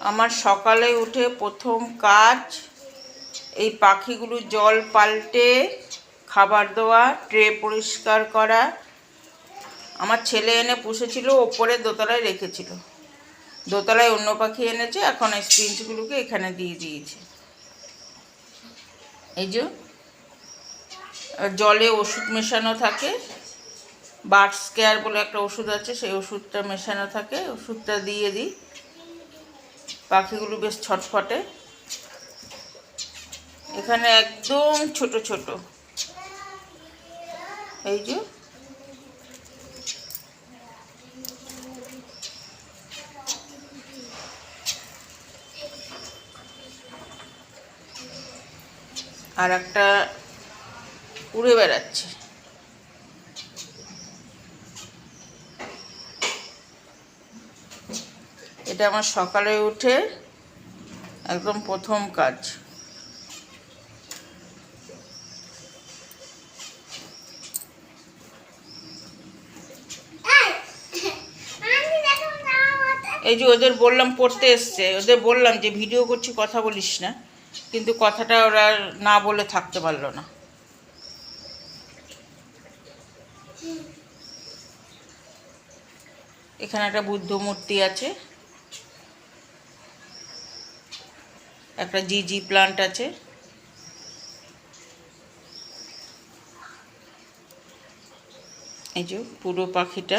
আমার সকালে উঠে প্রথম কাজ এই পাখিগুলো জল পাল্টে খাবার দেওয়া, ট্রে পরিষ্কার করা। আমার ছেলে এনে পুষেছিল, ওপরে দোতলায় রেখেছিল, দোতলায় অন্য পাখি এনেছে, এখন এই স্পিঞ্চগুলোকে এখানে দিয়ে দিয়েছে। এই যে জলে ওষুধ মেশানো থাকে, বার্ড স্কেয়ার বলে একটা ওষুধ আছে, সেই ওষুধটা মেশানো থাকে, ওষুধটা দিয়ে দিই। পাখিগুলো বেশ ছটফটে। এখানে একদম ছোট ছোট, এই যে আর একটা উড়ে বেড়াচ্ছে। এটা আমার সকালে উঠে একদম প্রথম কাজ। এই যে ওদের বললাম পড়তে এসছে, ওদের বললাম যে ভিডিও করছি, কথা বলিস না, কিন্তু কথাটা ওরা না বলে থাকতে পারলো না। এখানে একটা বুদ্ধ মূর্তি আছে, একটা জিজি প্লান্ট আছে। এই যে পুরো পাখিটা